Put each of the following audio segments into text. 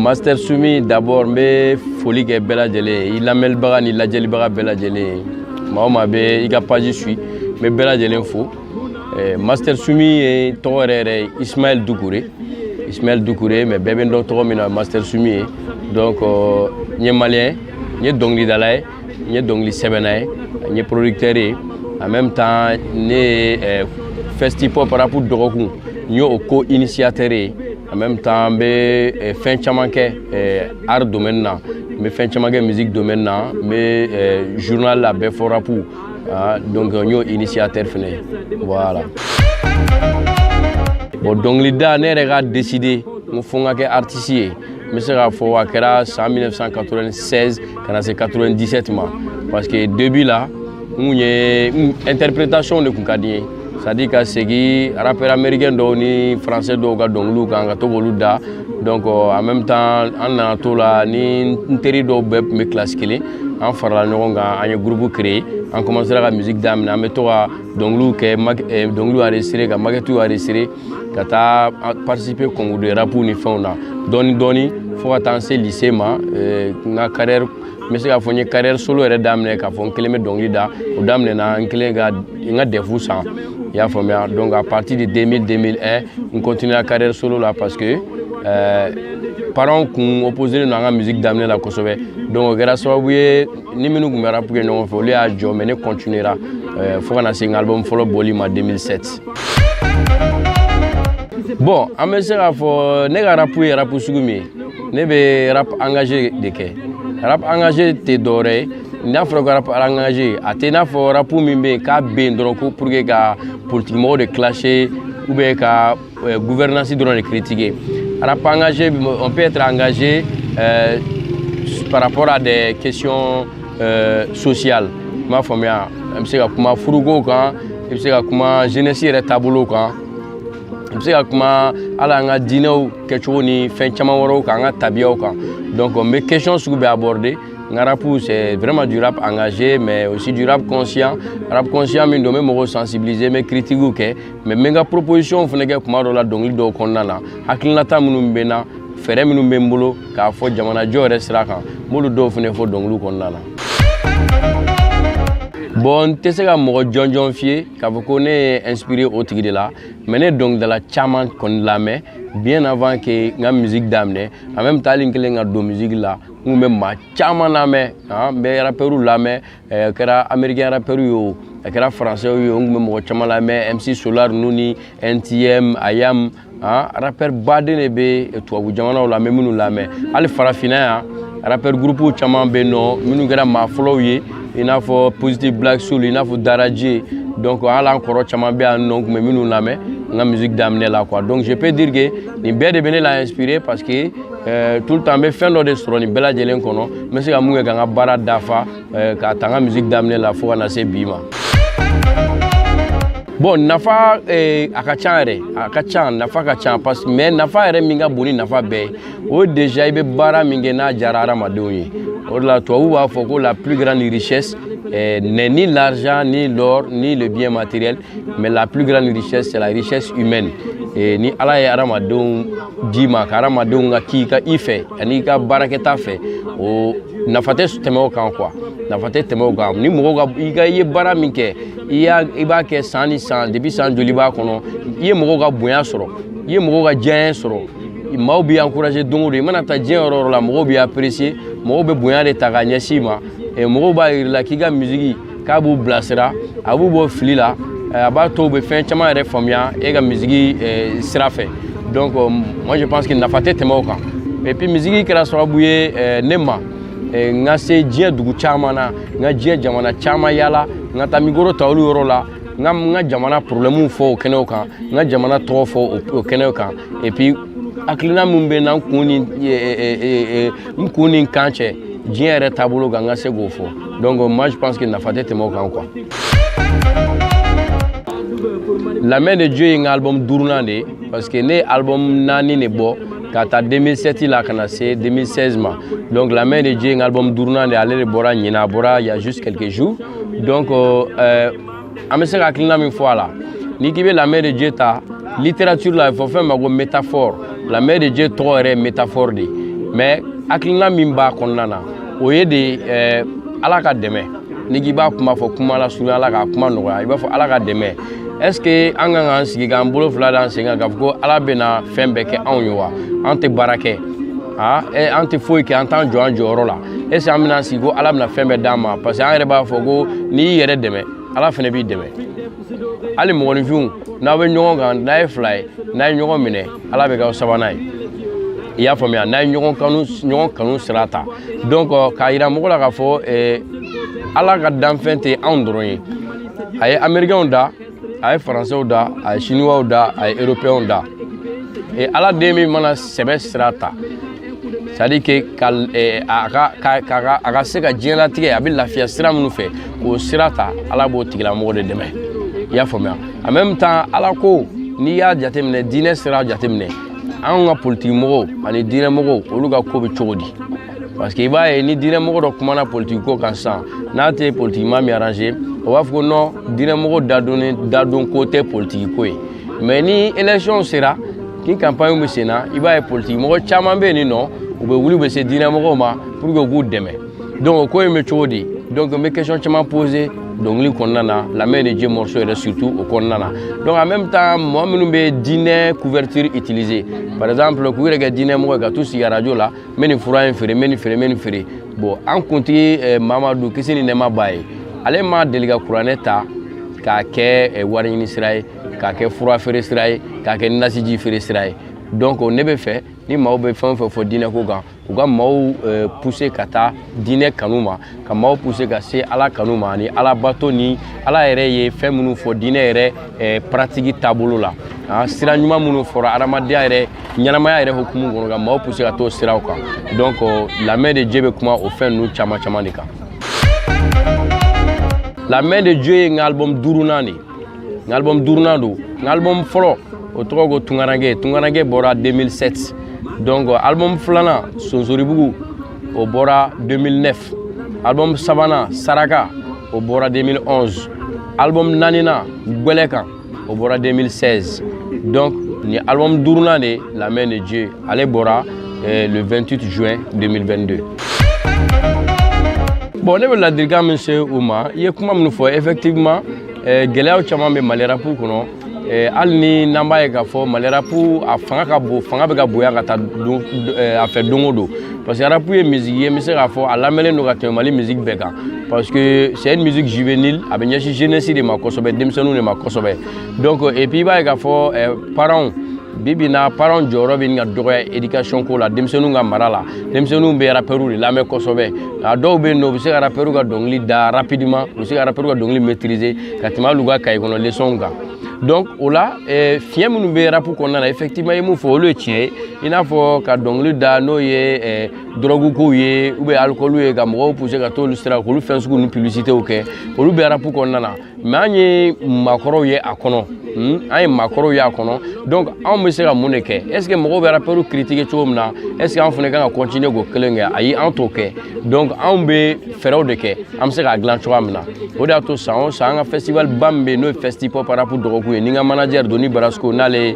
Master Soumi d'abord me foli ke bɛɛ lajɛlen i lamɛnlibaga ni lajɛlibaga bɛɛ lajɛlen maa o maa bɛ i ka page suit me bɛɛ lajɛlen fo Master Soumi ye tɔgɔ yɛrɛ Ismaël Doucouré mais bɛɛ bɛ n dɔn tɔgɔ min na Master Soumi ye donc n ye malien n ye dɔnkilidala ye n ye dɔnkili sɛbɛnna ye n ye producteur ye en même temps ne ye Festipop rap dɔgɔkun n y'o co-initiateur ye en même temps n bɛ fɛn caman kɛ art domaine na n bɛ fɛn caman kɛ musique domaine na n bɛ journal la bɛɛ fɔ rap donc n y'o initiateur fɛnɛ ye voilà. Bon dɔnkilida ne yɛrɛ ka décidé n ko fo n ka kɛ artiste ye n bɛ se k'a fɔ a kɛra san 1996 ka na se 97 ma parce que début la n kun ye interprétation de kun ka di n ye c'est-à-dire ka segin rappeur américain dɔw ni français dɔw ka dɔnkiliw kan ka to k'olu da donc en même temps an nana to la ni n teri dɔw bɛɛ tun bɛ classe kelen an farala ɲɔgɔn kan an ye groupe créé an commencera ka musique daminɛ an bɛ to ka dɔnkiliw kɛ dɔnkiliw enregistré ka maquettew enregistré ka taa participer concours de rap ni fɛnw na dɔɔni dɔɔni fo ka taa n se lycée ma n ka carrière n bɛ se k'a fɔ n ye carrière solo yɛrɛ daminɛ k'a fɔ n kelen bɛ dɔnkili da o daminɛna n kelen ka n ka defu san i y'a faamuya donc à partir de 2000-2001 n continue la carrière solo la parce que parents kun opposé non an ka musique daminɛ la kosɛbɛ donc o kɛra sababu ye ni minnu kun bɛ rap kɛ ɲɔgɔn fɛ olu y'a jɔ mais ne continuera fo ka na se n ka album fɔlɔ bɔli ma 2007. Bon an bɛ se k'a fɔ ne ka rap ye rap sugu min ye ne bɛ rap engagé de kɛ rap engagé tɛ dɔwɛrɛ ye n'a fɔra ko rap engagé a tɛ n'a fɔ rap min bɛ yen k'a bɛ yen dɔrɔn ko pour que ka politique mɔgɔw de clasher ou bien ka gouvernance dɔrɔn de critiquer. Rap engagé on peut être engagé par rapport à des questions sociales i m'a faamuya i bɛ se ka kuma furuko kan i bɛ se ka kuma jeunesse yɛrɛ taabolo kan i bɛ se ka kuma hali an ka diinɛw kɛcogo ni fɛn caman wɛrɛw kan an ka tabiyaw kan donc n bɛ question sugu bɛɛ aborder. Rap c'est vraiment du rap engagé mais aussi du rap conscient min do me mɔgɔw sensibiliser me critique kɛ mais n ka proposition fana kɛ kuma dɔ la dɔnkili dɔw kɔnɔna na hakilinata minnu bɛ n na fɛɛrɛ minnu bɛ n bolo k'a fɔ jamanajɔ yɛrɛ sira kan n b'olu dɔw fana fɔ dɔnkiliw kɔnɔna na. Bon n tɛ se ka mɔgɔ jɔnjɔn f'i ye k'a fɔ ko ne ye inspiré o tigi de la mais ne dɔnkilidala caman kɔni lamɛn bien avant que n ka musique daminɛ en même temps hali n kɛlen ka don musique la n kun bɛ maa caman lamɛn n bɛ rappeurs lamɛn a kɛra américain rappeurs ye o a kɛra français ye o n kun bɛ mɔgɔ caman lamɛn MC Solar ninnu ni NTM Ayam rappeur baden de bɛ tubabu jamanaw la n bɛ minnu lamɛn hali farafinna yan rappeur groupe caman bɛ yen nɔ minnu kɛra maa fɔlɔw ye i n'a fɔ Positive Black Soul i n'a fɔ Daraji donc hali an kɔrɔ caman bɛ yan nɔ n kun bɛ minnu lamɛn n ka musique daminɛ la quoi donc je peux dire que nin bɛɛ de bɛ ne la inspiré parce que tout le temps n bɛ fɛn dɔ de sɔrɔ nin bɛɛ lajɛlen kɔnɔ n bɛ se ka mun kɛ ka n ka baara dafa k'a ta n ka musique daminɛ la fo ka na se bi ma. Bon nafa a ka ca yɛrɛ a ka ca nafa ka ca parce que mais nafa yɛrɛ min ka bon ni nafa bɛɛ ye o déjà i bɛ baara min kɛ n'a diyara hadamadenw ye o de la tubabuw b'a fɔ ko la plus grande richesse n'est ni l'argent ni l'or ni le bien matériel mais la plus grande richesse c'est la richesse humaine ni ala ye hadamadenw di ma ka hadamadenw ka k'i ka i fɛ ani i ka baarakɛta fɛ o nafa tɛ tɛmɛ o kan quoi nafa tɛ tɛmɛ o kan ni mɔgɔw ka i ye baara min kɛ i b'a kɛ san ni san depuis san joli b'a kɔnɔ i ye mɔgɔw ka bonya sɔrɔ i ye mɔgɔw ka diɲɛ sɔrɔ maaw b'i encourager don o don i mana taa diɲɛ yɔrɔ o yɔrɔ la mɔgɔw b'i apprécier mɔgɔw bɛ bonya de ta k'a ɲɛsin i ma mɔgɔw b'a yir'i la k'i ka musique k'a b'u bilasira a b'u bɔ fili la a b'a to u bɛ fɛn caman yɛrɛ faamuya e ka musique sira fɛ donc moi je pense que nafa tɛ tɛmɛ o kan et puis musique kɛra sababu ye ne ma n ka se diɲɛ dugu caman na n ka diɲɛ jamana caman yala n ka taa micro ta olu yɔrɔ la n ka jamana problèmew fɔ o kɛnɛw kan n ka jamana tɔgɔ fɔ o kɛnɛw kan et puis hakilina min bɛ n na n kun ni n kan cɛ diɲɛ yɛrɛ taabolo kan n ka se k'o fɔ donc moi je pense que nafa tɛ tɛmɛ o kan quoi. La main de Dieu est un album durunan de parce que ne album nani ne bɔ ka taa 2007 la kana se 2016 ma donc la main de Dieu est un album durunan de ale de bɔra ɲina a bɔra il y a juste quelques jours donc an bɛ se ka hakilina min fɔ a la ni k'i bɛ la main de Dieu ta littérature la il faut fɛn ma ko métaphore la main de Dieu tɔgɔ yɛrɛ ye métaphore de mais hakilina min b'a kɔnɔna na o ye de Ala ka dɛmɛ ni k'i b'a kuma fɔ kuma la surunya Ala ka kuma nɔgɔya i b'a fɔ Ala ka dɛmɛ est-ce que an kan k'an sigi k'an bolo fila d'an sen kan k'a fɔ ko Ala bɛna fɛn bɛɛ kɛ anw ye wa an tɛ baara kɛ an tɛ foyi kɛ an t'an jɔ an jɔyɔrɔ la est-ce que an bɛna sigi ko Ala bɛna fɛn bɛɛ d'an ma parce que an yɛrɛ b'a fɔ ko n'i y'i yɛrɛ dɛmɛ Ala fɛnɛ b'i dɛmɛ hali mɔgɔninfinw n'aw bɛ ɲɔgɔn kan n'a ye fila ye n'a ye ɲɔgɔn minɛ Ala bɛ k'aw sabanan ye i y'a faamuya n'a ye ɲɔgɔn kanu sira ta donc k'a yira mɔgɔ la k'a fɔ Ala ka danfɛn tɛ anw dɔrɔn ye a ye américains da a ye français da a ye chinois da a ye européens da Ala den min mana sɛbɛ sira ta c'est-à-dire que a ka se ka diɲɛlatigɛ a bɛ lafiya sira minnu fɛ k'o sira ta Ala b'o tigilamɔgɔ de dɛmɛ i y'a faamuya en même temps Ala ko n'i y'a jateminɛ diinɛ sira jateminɛ anw ka politique mɔgɔw ani diinɛ mɔgɔw olu ka ko bɛ cogo di parce que i b'a ye ni diinɛ mɔgɔ dɔ kumana politique ko kan sisan n'a tɛ politique ma min arranger o b'a fɔ ko non diinɛ mɔgɔ dadon ko tɛ politique ko ye mais ni élection sera ni campagne bɛ sen na i b'a ye politique mɔgɔ caman bɛ yen nin nɔ u bɛ wuli u bɛ se diinɛ mɔgɔw ma pour que u k'u dɛmɛ donc o ko in bɛ cogo di donc n bɛ question caman poser dɔnkili kɔnɔna na La Main de Dieu morceau yɛrɛ surtout o kɔnɔna na donc en même temps mɔgɔ minnu bɛ diinɛ couverture utiliser par exemple k'u yɛrɛ kɛ diinɛ mɔgɔ ye ka t'u sigi radio la n bɛ nin fura in feere n bɛ nin feere n bɛ nin feere bon an kuntigi Mamadu kisi ni nɛɛma b'a ye ale ma deli ka kuranɛ ta k'a kɛ wari ɲini sira ye k'a kɛ fura feere sira ye k'a kɛ nasiji feere sira ye donc ne bɛ fɛ ni maaw bɛ fɛn o fɛn fɔ diinɛ ko kan u ka maaw pousser ka taa diinɛ kanu ma ka maaw pousser ka se Ala kanu ma ani Ala bato ni Ala yɛrɛ ye fɛn minnu fɔ diinɛ yɛrɛ pratique taabolo la sira ɲuman minnu fɔra adamadenya yɛrɛ ɲɛnamaya yɛrɛ hukumu kɔnɔ ka maaw pousser ka t'o siraw kan donc La Main de Dieu bɛ kuma o fɛn ninnu caman caman de kan La Main de Dieu ye n ka album 5nan de n ka album 5nan don n ka album fɔlɔ o tɔgɔ ko Tunkaranke bɔra 2007 donc album filanan Sonsoribugu o bɔra 2009 album sabanan Saraka o bɔra 2011 album naaninan Gwɛlɛkan o bɔra 2016 donc ni album 5nan de La Main de Dieu ale bɔra le 28 juin 2022 bon ne bɛ ladilikan min se u ma i ye kuma minnu fɔ effectivement gɛlɛyaw caman bɛ Mali rap kɔnɔ hali ni n'an b'a ye k'a fɔ Mali rap a fanga ka bon fanga bɛ ka bonya ka taa a fɛ don o don parce que rap ye musique ye n bɛ se k'a fɔ a lamɛnlen don ka tɛmɛ Mali musique bɛɛ kan parce que c'est une musique juvénile a bɛ ɲɛsin jeunesse de ma kosɛbɛ denmisɛnninw de ma kosɛbɛ donc et puis i b'a ye k'a fɔ parents bibi na parents jɔyɔrɔ bɛ nin ka dɔgɔya éducation ko la denmisɛnninw ka mara la denmisɛnninw bɛ rappeurs de lamɛn kosɛbɛ a dɔw bɛ yen nɔ u bɛ se ka rappeurs ka dɔnkili da rapidement u bɛ se ka rappeurs ka dɔnkili maîtriser ka tɛmɛ hali u ka cahier kɔnɔ leçon kan donc o la fiɲɛ minnu bɛ rap kɔnɔna na effectivement i ye mun fɔ olu ye tiɲɛ ye i n'a fɔ ka dɔnkili da n'o ye drogue kow ye ou bien alcool ye ka mɔgɔw pousser ka t'olu sira k'olu fɛn sugu ninnu publicité kɛ olu bɛ rap kɔnɔna na mais an ye maakɔrɔw ye a kɔnɔ an ye maakɔrɔw ye a kɔnɔ donc anw bɛ se ka mun de kɛ est ce que mɔgɔw bɛ rappeurs critiquer cogo min na est ce que anw fana kan ka continuer k'o kelen kɛ ayi anw t'o kɛ donc anw bɛ fɛɛrɛw de kɛ an bɛ se k'a dilan cogoya min na o de y'a to san o san an ka festival ba min bɛ yen n'o ye Festipop rap dɔgɔkun ye ni n ka manager Doni Barasco n'ale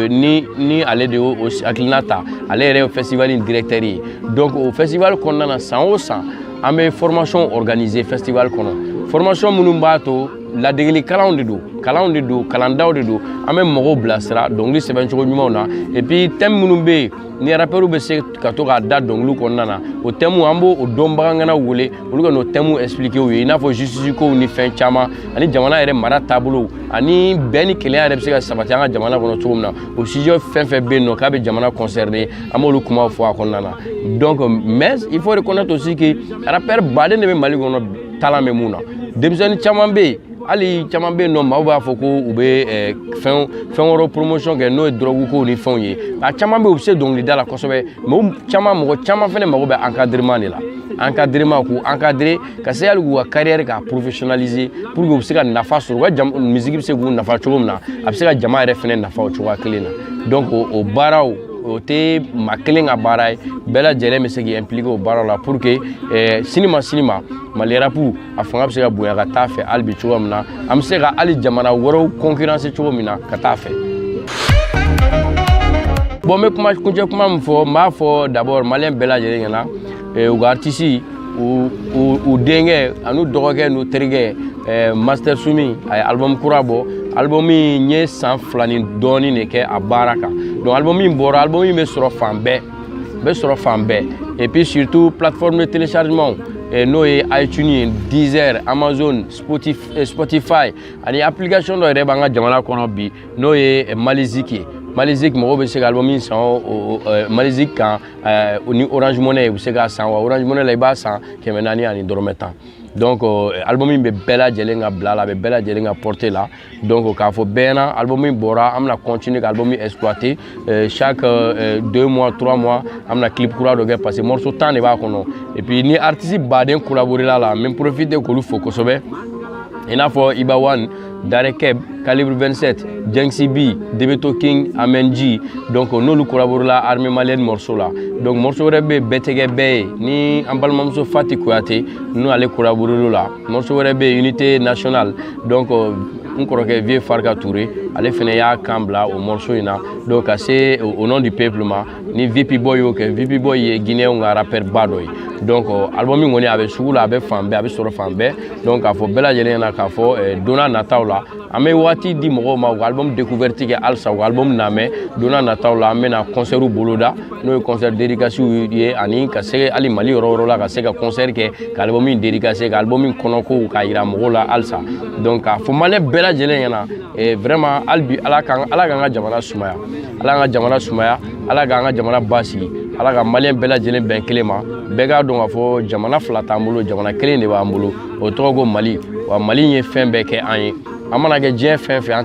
ni ale de y'o hakilina ta ale yɛrɛ ye festival in directeur ye donc o festival kɔnɔna na san o san an bɛ formation organiser festival kɔnɔ formation minnu b'a to ladegeli kalanw de don kalandaw de don an bɛ mɔgɔw bilasira dɔnkili sɛbɛncogo ɲumanw na et puis thème minnu bɛ yen ni rappeurs bɛ se ka to k'a da dɔnkiliw kɔnɔna na o thème an b'o dɔnbaganganaw wele olu ka n'o thème expliquer u ye i n'a fɔ justice kow ni fɛn caman ani jamana yɛrɛ mara taabolo ani bɛn ni kelenya yɛrɛ bɛ se ka sabati an ka jamana kɔnɔ cogo min na o sujet fɛn fɛn bɛ yen nɔ k'a bɛ jamana concerné an b'olu kumaw fɔ a kɔnɔna na donc mais il faut reconnaître aussi que rappeurs baden de bɛ Mali kɔnɔ talent bɛ mun na denmisɛnnin caman bɛ yen hali caman bɛ yen nɔ maaw b'a fɔ ko u bɛ fɛn wɛrɛw promotion kɛ n'o ye drogue kow ni fɛnw ye a caman bɛ yen u bɛ se dɔnkilida la kosɛbɛ mais mɔgɔ caman fana mago bɛ encadrement de la encadrement k'u encadrer ka se hali k'u ka carrière k'a professionnaliser pour que u bɛ se ka nafa sɔrɔ u ka musique bɛ se k'u nafa cogo min na a bɛ se ka jama yɛrɛ fana nafa o cogoya kelen na donc o baaraw o tɛ maa kelen ka baara ye bɛɛ lajɛlen bɛ se k'i impliquer o baaraw la pour que sini ma Mali rap a fanga bɛ se ka bonya ka taa fɛ hali bi cogo min na an bɛ se ka hali jamana wɛrɛw concurrence cogo min na ka taa fɛ bon bon me kuma kunje kuma mfo m'a fɔ d'abord malien bɛɛ lajɛlen ɲɛna u ka artiste u denkɛ anu dɔgɔkɛ nu terikɛ Master Sumi a ye album kura bɔ album min ye san 2 ni dɔɔni de kɛ a baara kan donc album min bɔra album min bɛ sɔrɔ fan bɛɛ et puis surtout plateforme de téléchargement n'o ye iTunes, Deezer, Amazon, Spotify ani application dɔ yɛrɛ b'an ka jamana kɔnɔ bi n'o ye Malizik ye Malizik mɔgɔw bɛ se ka album min san Malizik kan ni Orange Money u bɛ se k'a san wa Orange Money la i b'a san 400 ani dɔrɔmɛ 10 donc album min bɛ bɛɛ lajɛlen ka bila la a bɛ bɛɛ lajɛlen ka porter la donc k'a fɔ bɛɛ ɲɛna album min bɔra an bɛna continuer ka album min exploiter chaque 2 mois 3 mois an bɛna clip kura dɔ kɛ parce que morceau 10 de b'a kɔnɔ et puis ni artiste baden collaborer la n bɛ profiter k'olu fo kosɛbɛ i n'a fɔ Iba One, Darekeb, Calibre 27, Jenksy B, Debeto King, Amenji, donc n'olu collaborer la armée malienne morceau là. Donc morceau wɛrɛ bɛ bɛtɛgɛ bɛɛ ye ni an balimamuso Fati Kuyate n'u ale collaborer la. Morceau wɛrɛ bɛ unité nationale donc n kɔrɔkɛ Vieux Farka Touré ale fɛnɛ y'a kan bila o morceau in na donc ka se au nom du peuple ma ni VP Boy y'o kɛ VP Boy ye Guinéen ka rappeur ba dɔ ye donc album min kɔni a bɛ sugu la a bɛ fan bɛɛ a bɛ sɔrɔ fan bɛɛ donc k'a fɔ bɛɛ lajɛlen ɲɛna k'a fɔ donna nataw la an bɛ waati di mɔgɔw ma u ka album découverte kɛ halisa u ka album lamɛn donna nataw la an bɛna concert boloda n'o ye concert dédicace ye ani ka se hali Mali yɔrɔ yɔrɔ la ka se ka concert kɛ ka album min dédicace ka album min kɔnɔko k'a yira mɔgɔw la halisa donc k'a fɔ malien bɛɛ lajɛlen ɲɛna vraiment hali bi ala k'an ka jamana sumaya ala k'an ka jamana sumaya ala k'an ka jamana basigi ala ka malien bɛɛ lajɛlen bɛn kelen ma bɛɛ k'a dɔn k'a fɔ jamana fila t'an bolo jamana kelen de b'an bolo o tɔgɔ ko Mali wa Mali ye fɛn bɛɛ kɛ an ye an mana kɛ diɲɛ fɛn fɛn an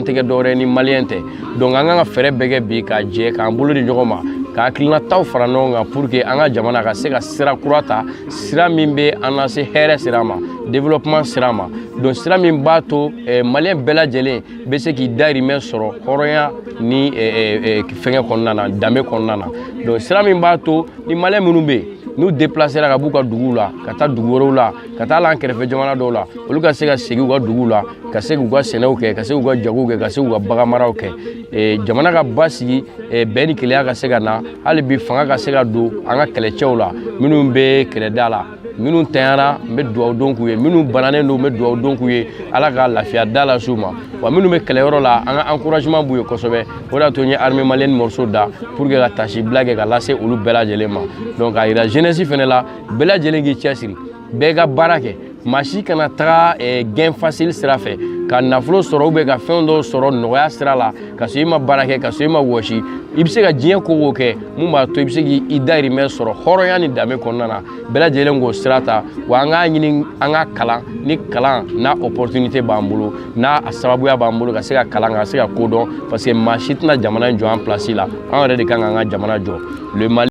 tɛ kɛ dɔwɛrɛ ni malien tɛ donc an kan ka fɛɛrɛ bɛɛ kɛ bi ka jɛ k'an bolo di ɲɔgɔn ma ka hakilinataw fara ɲɔgɔn kan pour que an ka jamana ka se ka sira kura ta sira min bɛ an lase hɛrɛ sira ma développement sira ma donc sira min b'a to malien bɛɛ lajɛlen bɛ se k'i dahirimɛ sɔrɔ hɔrɔnya ni fɛngɛ kɔnɔna na danbe kɔnɔna na donc sira min b'a to ni malien minnu bɛ yen n'u déplacera ka b'u ka duguw la ka taa dugu wɛrɛw la ka taa hali an kɛrɛfɛ jamana dɔw la olu ka se ka segin u ka duguw la ka se k'u ka sɛnɛw kɛ ka se k'u ka jagow kɛ ka se k'u ka bagan maraw kɛ jamana ka basigi bɛn ni kelenya ka se ka na hali bi fanga ka se ka don an ka kɛlɛcɛw la minnu bɛ kɛlɛda la minnu tanyara n bɛ dugawu don k'u ye minnu bananen don n bɛ dugawu don k'u ye ala ka lafiya da la s'u ma wa minnu bɛ kɛlɛyɔrɔ la an ka encouragement b'u ye kosɛbɛ o de y'a to n ye armée malienne morceau da pour que ka tasibila kɛ ka lase olu bɛɛ lajɛlen ma donc a yira jeunesse fɛnɛ la bɛɛ lajɛlen k'i cɛsiri bɛɛ ka baara kɛ maa si kana taga gain facile sira fɛ ka nafolo sɔrɔ ou bien ka fɛn dɔw sɔrɔ nɔgɔya sira la ka sɔrɔ i ma baara kɛ ka sɔrɔ i ma wɔsi i bɛ se ka diɲɛ ko o kɛ mun b'a to i bɛ se k'i dahirimɛ sɔrɔ hɔrɔnya ni danbe kɔnɔna na bɛɛ lajɛlen k'o sira ta wa an k'a ɲini an ka kalan ni kalan n'a opportunité b'an bolo n'a sababuya b'an bolo ka se ka kalan ka se ka ko dɔn parce que maa si tɛna jamana in jɔ an place la an yɛrɛ de kan k'an ka jamana jɔ le Mali